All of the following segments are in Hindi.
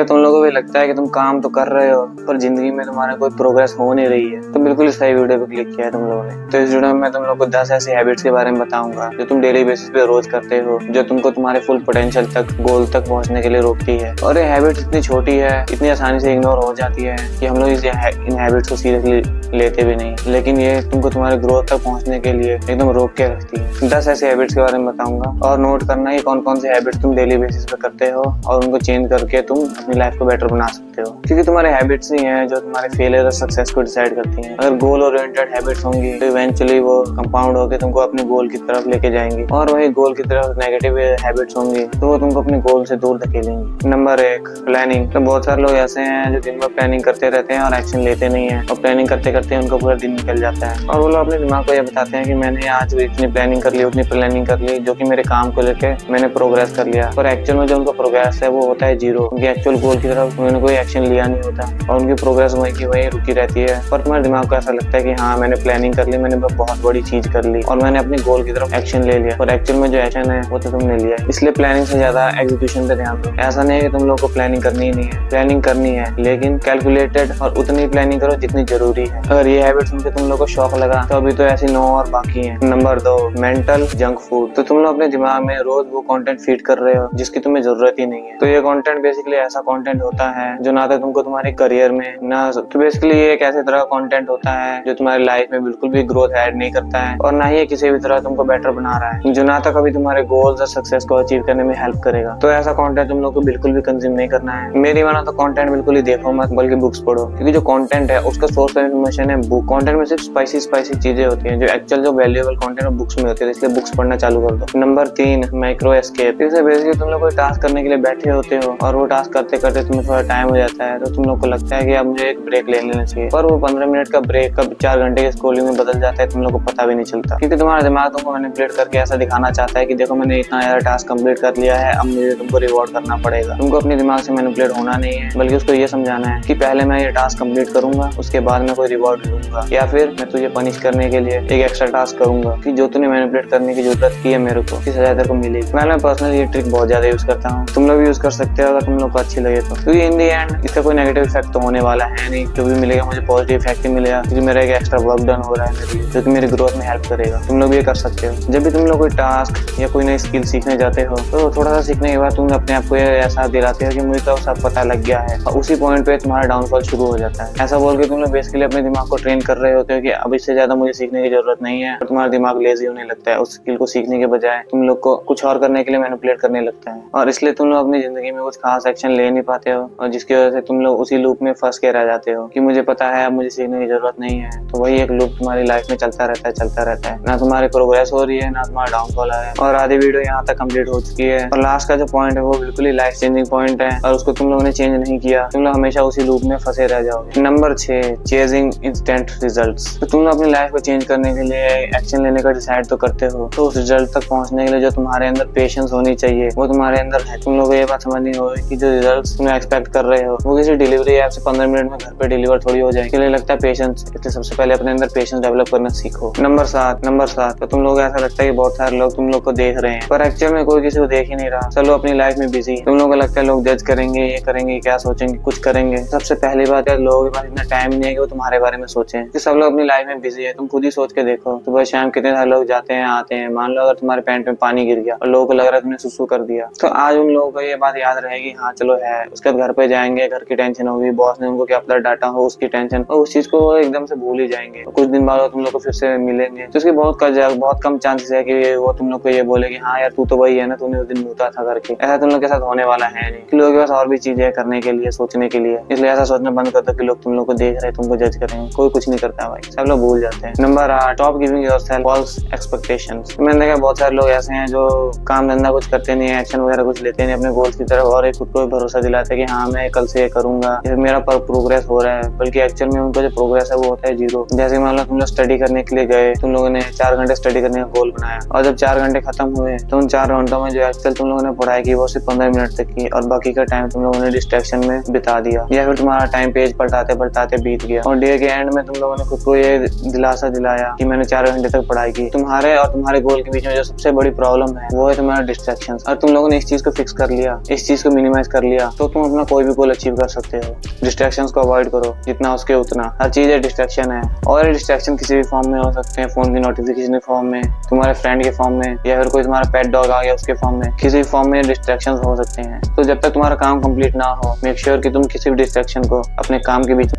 क्या तुम लोगों को भी लगता है कि तुम काम तो कर रहे हो पर जिंदगी में तुम्हारा कोई प्रोग्रेस हो नहीं रही है? तो बिल्कुल सही वीडियो पे क्लिक किया है तुम लोगों ने। तो इस वीडियो में मैं तुम लोगों को 10 ऐसी हैबिट्स के बारे में बताऊंगा जो तुम डेली बेसिस पे रोज करते हो, जो तुमको तुम्हारे फुल पोटेंशियल तक, गोल तक पहुंचने के लिए रोकती है। और ये हैबिट्स इतनी छोटी है, इतनी आसानी से इग्नोर हो जाती है कि हम लोग इन हैबिट्स को सीरियसली लेते भी नहीं, लेकिन ये तुमको तुम्हारे ग्रोथ तक पहुंचने के लिए एकदम रोक के रखती है। 10 ऐसे हैबिट्स के बारे में बताऊंगा और नोट करना कि कौन कौन से हैबिट्स तुम डेली बेसिस पे करते हो और उनको चेंज करके तुम अपनी लाइफ को बेटर बना सकते हो। क्योंकि तुम्हारे हैबिट्स ही हैं जो तुम्हारे फेलियर और सक्सेस को डिसाइड करती हैं। अगर गोल ओरिएंटेड हैबिट्स होंगी तो इवेंचुअली वो कंपाउंड होकर तुमको अपने गोल की तरफ लेके जाएंगी, और वही गोल की तरफ नेगेटिव हैबिट्स होंगी तो वो तुमको अपने गोल से दूर धकेलेंगी। Number 1, planning. तो बहुत सारे लोग ऐसे हैं जो दिन भर प्लानिंग करते रहते हैं और एक्शन लेते नहीं है, और प्लानिंग करते करते उनका पूरा दिन निकल जाता है और वो लोग अपने दिमाग को ये बताते हैं कि मैंने आज इतनी प्लानिंग कर ली, उतनी प्लानिंग कर ली, जो कि मेरे काम को लेके मैंने प्रोग्रेस कर लिया। और एक्चुअल में जो उनका प्रोग्रेस है वो होता है जीरो। उनके एक्चुअल गोल की तरफ उन्होंने कोई एक्शन लिया नहीं होता और उनकी प्रोग्रेस वहीं की वहीं रुकी रहती है। पर तुम्हारे दिमाग को ऐसा लगता है कि हाँ मैंने प्लानिंग कर ली, मैंने बहुत बड़ी चीज कर ली और मैंने अपने गोल की तरफ एक्शन ले लिया, और एक्चुअल में जो एक्शन है वो तो तुमने लिया है। इसलिए प्लानिंग से ज्यादा एग्जीक्यूशन पे ध्यान दो। ऐसा नहीं है कि तुम लोग को प्लानिंग करनी ही नहीं है, प्लानिंग करनी है, लेकिन कैलकुलेटेड और उतनी प्लानिंग करो जितनी जरूरी है। अगर ये हैबिट सुन के तुम लोग को शौक लगा तो अभी तो ऐसी 9 और बाकी है। Number 2, mental junk food. तो तुम लोग अपने दिमाग में रोज वो कंटेंट फीड कर रहे हो जिसकी तुम्हें जरूरत ही नहीं है। तो ये कंटेंट बेसिकली ऐसा कंटेंट होता है जो ना तो तुमको तुम्हारे करियर में ना, तो बेसिकली ये एक ऐसे तरह का कंटेंट होता है जो तुम्हारी लाइफ में बिल्कुल भी ग्रोथ ऐड नहीं करता है और ना ही किसी भी तरह तुमको बेटर बना रहा है, जो ना तो कभी तुम्हारे गोल्स और सक्सेस को अचीव करने में हेल्प करेगा। तो ऐसा कंटेंट तुम लोग को बिल्कुल भी कंज्यूम नहीं करना है। मेरी माना तो कंटेंट बिल्कुल ही देखो मत, बल्कि बुक्स पढ़ो, क्योंकि जो कंटेंट है उसका सोर्स ऑफ इन्फॉर्मेशन है बुक। कंटेंट में सिर्फ स्पाइसी चीजें होती हैं, जो एक्चुअल जो वैल्यूएबल कंटेंट है बुक्स में होती है, इसलिए बुक्स पढ़ना चालू कर दो। Number 3, micro escape. इससे बेसिकली तुम लोग कोई टास्क करने के लिए बैठे होते हो और वो टास्क करते करते तुम्हें थोड़ा टाइम हो जाता है, तो तुम लोग को लगता है कि अब मुझे एक ब्रेक ले लेना चाहिए, पर वो 15 मिनट का ब्रेक कब 4 घंटे के स्क्रॉलिंग में बदल जाता है, तुम लोग को पता भी नहीं चलता, क्योंकि तुम्हारा दिमाग तुमको मैनिपुलेट करके ऐसा दिखाना चाहता है कि देखो मैंने इतना ज्यादा टास्क कंप्लीट कर लिया है, अब मुझे तुमको रिवॉर्ड करना पड़ेगा। तुमको अपने दिमाग से मैनिपुलेट होना नहीं है, बल्कि उसको ये समझाना है कि पहले मैं ये टास्क कंप्लीट करूंगा, उसके बाद मैं कोई रिवॉर्ड लूंगा, या फिर मैं तुझे पनिश करने के लिए एक एक्स्ट्रा टास्क करूंगा कि जो तूने मैनिपुलेट करने की जरूरत की है मेरे को, की सजा तेरे को मिलेगी। मैं पर्सनली ये ट्रिक बहुत ज्यादा यूज करता हूँ, तुम लोग भी यूज कर सकते हो अगर तुम लोग को अच्छी लगे तो, क्योंकि इन दी एंड इसका कोई नेगेटिव इफेक्ट तो होने वाला है नहीं। जो भी मिलेगा मुझे पॉजिटिव इफेक्ट ही मिलेगा, क्योंकि मेरा एक एक्स्ट्रा वर्क डन हो रहा है मेरे लिए, जो कि मेरी ग्रोथ में हेल्प करेगा। तुम लोग भी ये कर सकते हो। जब भी तुम लोग कोई टास्क या कोई नई स्किल सीखने जाते हो तो थोड़ा सा सीखने के बाद तुम अपने आप को एहसास दिलाते हो कि मुझे तो सब पता लग गया है, और उसी पॉइंट पे तुम्हारा डाउनफॉल शुरू हो जाता है। ऐसा बोल के तुम लोग बेसिकली अपने दिमाग को ट्रेन कर रहे होते हो कि अब इससे ज्यादा मुझे सीखने की जरूरत नहीं है, और तुम्हारा दिमाग लेजी होने लगता है। उस स्किल को सीखने के बजाय तुम लोग को कुछ और करने के लिए मैनिपुलेट करने लगता है, और इसलिए तुम लोग अपनी जिंदगी में कुछ खास एक्शन ले नहीं पाते हो, और जिसकी वजह से तुम लोग उसी लूप में फंस के रह जाते हो कि मुझे पता है अब मुझे सीखने की जरूरत नहीं है। तो वही एक लूप तुम्हारी लाइफ में चलता रहता है, ना तुम्हारी प्रोग्रेस हो रही है ना तुम्हारा डाउनफॉल है। और आधी वीडियो यहाँ तक कंप्लीट हो चुकी है, और लास्ट का जो पॉइंट है वो बिल्कुल ही लाइफ चेंजिंग पॉइंट है, और उसको तुम लोगों ने चेंज नहीं किया, तुम लोग हमेशा उसी लूप में फंसे रह जाओगे। Number 6, chasing instant results. तो तुम लोग अपनी लाइफ को चेंज करने के लिए एक्शन लेने का डिसाइड तो करते हो, तो उस रिजल्ट तक पहुंचने के लिए जो तुम्हारे अंदर पेशेंस होनी चाहिए वो तुम्हारे अंदर है। तुम लोग को ये बात समझनी होगी कि जो रिजल्ट्स तुम एक्सपेक्ट कर रहे हो वो किसी डिलीवरी ऐप से 15 मिनट में घर पे डिलीवर थोड़ी हो जाए। इसके लिए लगता है पेशेंस, इसलिए सबसे पहले अपने अंदर पेशेंस डेवलप करना सीखो। नंबर 7, तो तुम लोग ऐसा लगता है कि बहुत सारे लोग तुम लोग को देख रहे हैं, पर एक्चुअल में कोई किसी को देख ही नहीं रहा। सब लोग अपनी लाइफ में बिजी। तुम लोगों को लगता है लोग जज करेंगे, ये करेंगे, क्या सोचेंगे, कुछ करेंगे। सबसे पहली बात है लोगों के पास इतना टाइम नहीं है कि वो तुम्हारे बारे में सोचें, कि सब लोग अपनी लाइफ में बिजी है। तुम खुद ही सोच के देखो सुबह शाम कितने सारे लोग जाते हैं आते हैं। मान लो अगर तुम्हारे पैंट में पानी गिर गया और लोगों को लग रहा है तुमने सुसु कर दिया, तो आज उन लोगों को ये बात याद रहेगी, हाँ चलो है। उसके बाद घर पे जाएंगे, घर की टेंशन होगी, बॉस ने उनको क्या पता डांटा हो उसकी टेंशन, और उस चीज को एकदम से भूल ही जाएंगे। कुछ दिन बाद तुम लोग को फिर से मिलेंगे तो उसकी बहुत कम चांसेस है कि वो तुम लोग को ये बोले कि हाँ यार तू तो वही है ना, तूने उस दिन मुता था करके। ऐसा तुम लोग के साथ होने वाला है नहीं, कि लोगों के पास और भी चीजें है करने के लिए, सोचने के लिए। इसलिए ऐसा सोचना बंद कर दो कि लोग तुम लोग को देख रहे हैं, तुमको जज कर रहे हैं। कोई कुछ नहीं करता भाई, सब लोग भूल जाते हैं। Number 8, stop giving yourself false expectations. मैंने देखा बहुत सारे लोग ऐसे हैं जो काम धंधा कुछ करते नहीं है, एक्शन वगैरह कुछ लेते नहीं अपने गोल्स की तरफ, और एक खुद को भरोसा दिलाते हैं कि हाँ मैं कल से ये करूंगा, मेरा प्रोग्रेस हो रहा है, बल्कि एक्चुअल में उनका जो प्रोग्रेस है वो होता है जीरो। जैसे मान लो तुम लोग स्टडी करने के लिए गए, तुम लोगों ने 4 घंटे स्टडी करने का गोल बनाया, और जब 4 घंटे खत्म हुए तो उन 4 घंटों में जो एक्चुअल तुम लोगों ने पढ़ाई की वो सिर्फ 15 मिनट तक की, और बाकी का टाइम तुम लोगों ने डिस्ट्रैक्शन में बिता दिया, या फिर तुम्हारा टाइम पेज पलटाते बीत गया, और डे के एंड में तुम लोगों ने खुद को ये दिलासा दिलाया कि मैंने 4 घंटे तक पढ़ाई की। तुम्हारे और तुम्हारे गोल के बीच में जो सबसे बड़ी प्रॉब्लम है वो है तुम्हारा डिस्ट्रैक्शन। और तुम लोगों ने इस चीज को फिक्स कर लिया, इस चीज को मिनिमाइज कर लिया, तो तुम अपना कोई भी गोल अचीव कर सकते हो। डिस्ट्रैक्शंस को अवॉइड करो जितना हो सके उतना। हर चीज एक डिस्ट्रैक्शन है, और ये डिस्ट्रैक्शन किसी भी फॉर्म में हो सकते हैं। फोन की नोटिफिकेशन के फॉर्म में, तुम्हारे फ्रेंड के फॉर्म में, या फिर कोई तुम्हारा पेट डॉग आ गया उसके फॉर्म में। किसी भी फॉर्म में डिस्ट्रैक्शन हो सकते हैं। तो जब तक तुम्हारा काम कंप्लीट ना हो, मेक श्योर कि तुम किसी भी डिस्ट्रैक्शन को अपने काम के बीच।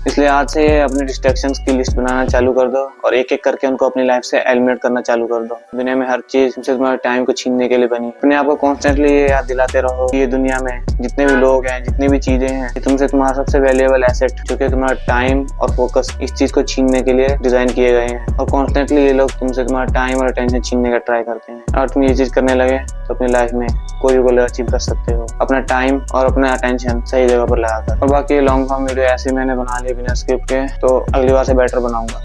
इसलिए आज से अपने डिस्ट्रैक्शंस की लिस्ट बनाना चालू कर दो और एक एक करके उनको अपनी लाइफ से एलिमिनेट करना चालू कर दो। दुनिया में हर चीज तुमसे तुम्हारे टाइम को छीनने के लिए बनी। अपने आप को कॉन्स्टेंटली ये याद दिलाते रहो कि ये दुनिया में जितने भी लोग हैं, जितनी भी चीजें हैं, ये तुमसे तुम्हारा सबसे वैल्यूएबल एसेट, जो कि तुम्हारा टाइम और फोकस, इस चीज को छीनने के लिए डिजाइन किए गए हैं। और कॉन्स्टेंटली ये लोग तुमसे तुम्हारा टाइम और अटेंशन छीनने का ट्राई करते हैं। और तुम ये चीज करने लगे तो अपनी लाइफ में कोई भी गोल अचीव कर सकते हो, अपना टाइम और अपना अटेंशन सही जगह पर लगाकर। और बाकी लॉन्ग फॉर्म वीडियो ऐसे मैंने बना लिया बिना स्क्रिप्ट के, तो अगली बार से बेटर बनाऊंगा।